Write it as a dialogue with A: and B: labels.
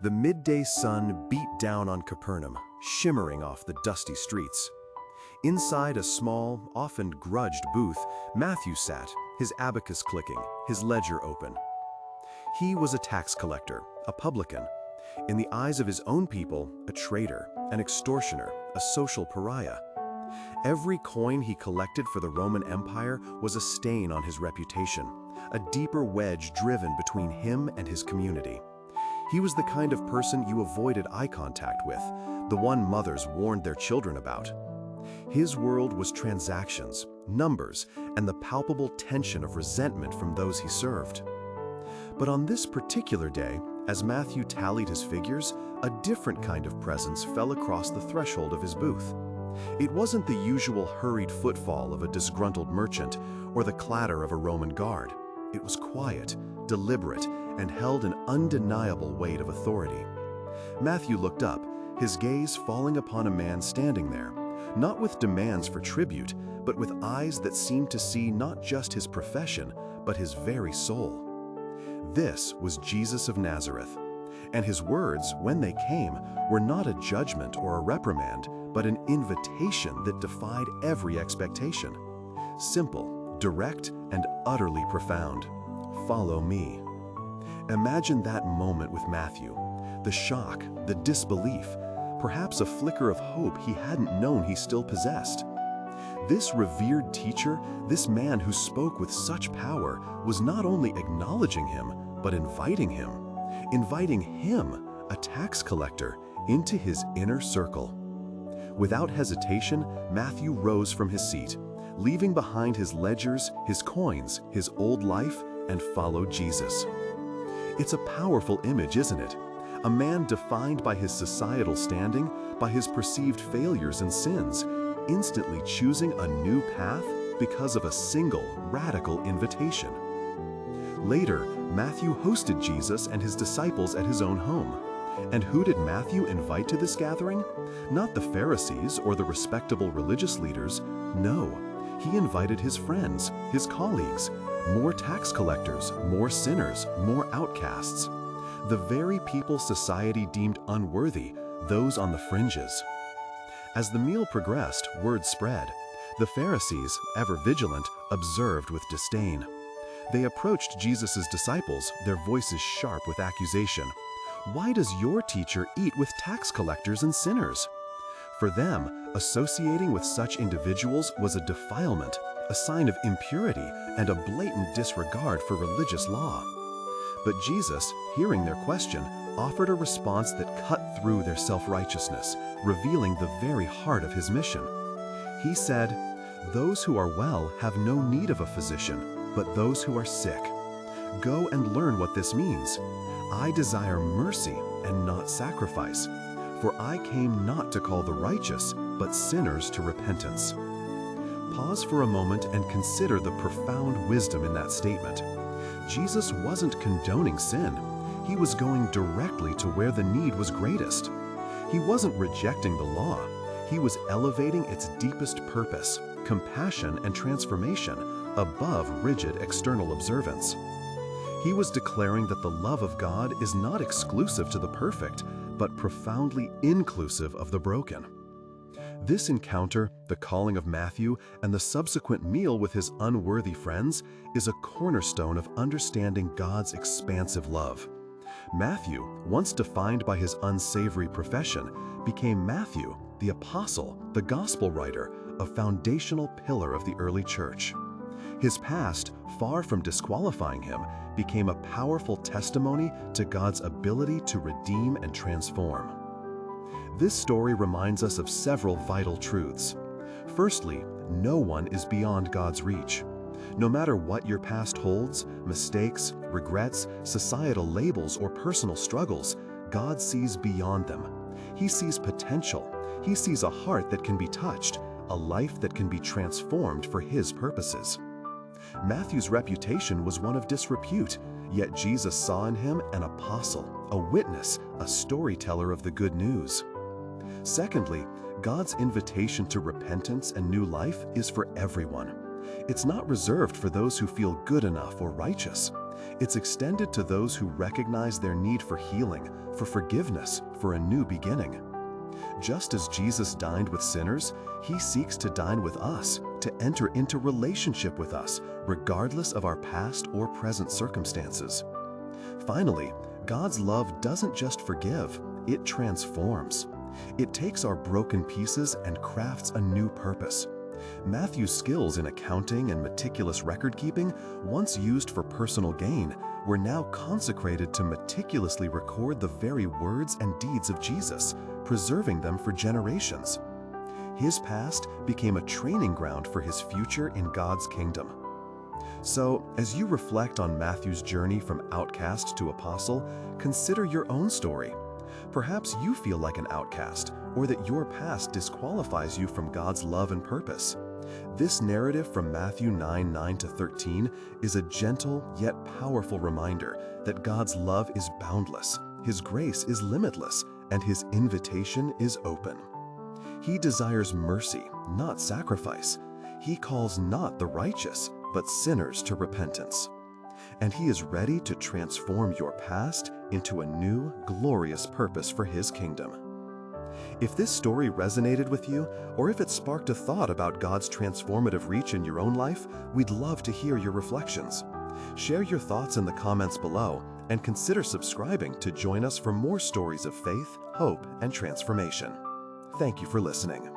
A: The midday sun beat down on Capernaum, shimmering off the dusty streets. Inside a small, often grudged booth, Matthew sat, his abacus clicking, his ledger open. He was a tax collector, a publican. In the eyes of his own people, a traitor, an extortioner, a social pariah. Every coin he collected for the Roman Empire was a stain on his reputation, a deeper wedge driven between him and his community. He was the kind of person you avoided eye contact with, the one mothers warned their children about. His world was transactions, numbers, and the palpable tension of resentment from those he served. But on this particular day, as Matthew tallied his figures, a different kind of presence fell across the threshold of his booth. It wasn't the usual hurried footfall of a disgruntled merchant or the clatter of a Roman guard. It was quiet, deliberate, and held an undeniable weight of authority. Matthew looked up, his gaze falling upon a man standing there, not with demands for tribute, but with eyes that seemed to see not just his profession, but his very soul. This was Jesus of Nazareth, and his words, when they came, were not a judgment or a reprimand, but an invitation that defied every expectation. Simple, direct, and utterly profound. Follow me. Imagine that moment with Matthew, the shock, the disbelief, perhaps a flicker of hope he hadn't known he still possessed. This revered teacher, this man who spoke with such power, was not only acknowledging him, but inviting him, a tax collector, into his inner circle. Without hesitation, Matthew rose from his seat, leaving behind his ledgers, his coins, his old life, and followed Jesus. It's a powerful image, isn't it? A man defined by his societal standing, by his perceived failures and sins, instantly choosing a new path because of a single, radical invitation. Later, Matthew hosted Jesus and his disciples at his own home. And who did Matthew invite to this gathering? Not the Pharisees or the respectable religious leaders. No, he invited his friends, his colleagues, more tax collectors, more sinners, more outcasts. The very people society deemed unworthy, those on the fringes. As the meal progressed, word spread. The Pharisees, ever vigilant, observed with disdain. They approached Jesus' disciples, their voices sharp with accusation. Why does your teacher eat with tax collectors and sinners? For them, associating with such individuals was a defilement, a sign of impurity, and a blatant disregard for religious law. But Jesus, hearing their question, offered a response that cut through their self-righteousness, revealing the very heart of his mission. He said, "Those who are well have no need of a physician, but those who are sick. Go and learn what this means. I desire mercy and not sacrifice, for I came not to call the righteous, but sinners to repentance." Pause for a moment and consider the profound wisdom in that statement. Jesus wasn't condoning sin. He was going directly to where the need was greatest. He wasn't rejecting the law. He was elevating its deepest purpose, compassion and transformation, above rigid external observance. He was declaring that the love of God is not exclusive to the perfect, but profoundly inclusive of the broken. This encounter, the calling of Matthew, and the subsequent meal with his unworthy friends is a cornerstone of understanding God's expansive love. Matthew, once defined by his unsavory profession, became Matthew, the apostle, the gospel writer, a foundational pillar of the early church. His past, far from disqualifying him, became a powerful testimony to God's ability to redeem and transform. This story reminds us of several vital truths. Firstly, no one is beyond God's reach. No matter what your past holds, mistakes, regrets, societal labels, or personal struggles, God sees beyond them. He sees potential. He sees a heart that can be touched, a life that can be transformed for His purposes. Matthew's reputation was one of disrepute, yet Jesus saw in him an apostle, a witness, a storyteller of the good news. Secondly, God's invitation to repentance and new life is for everyone. It's not reserved for those who feel good enough or righteous. It's extended to those who recognize their need for healing, for forgiveness, for a new beginning. Just as Jesus dined with sinners, he seeks to dine with us, to enter into relationship with us, regardless of our past or present circumstances. Finally, God's love doesn't just forgive, it transforms. It takes our broken pieces and crafts a new purpose. Matthew's skills in accounting and meticulous record-keeping, once used for personal gain, were now consecrated to meticulously record the very words and deeds of Jesus, preserving them for generations. His past became a training ground for his future in God's kingdom. So, as you reflect on Matthew's journey from outcast to apostle, consider your own story. Perhaps you feel like an outcast, or that your past disqualifies you from God's love and purpose. This narrative from Matthew 9:9-13 is a gentle yet powerful reminder that God's love is boundless, His grace is limitless, and His invitation is open. He desires mercy, not sacrifice. He calls not the righteous, but sinners to repentance. And He is ready to transform your past into a new, glorious purpose for His kingdom. If this story resonated with you, or if it sparked a thought about God's transformative reach in your own life, we'd love to hear your reflections. Share your thoughts in the comments below, and consider subscribing to join us for more stories of faith, hope, and transformation. Thank you for listening.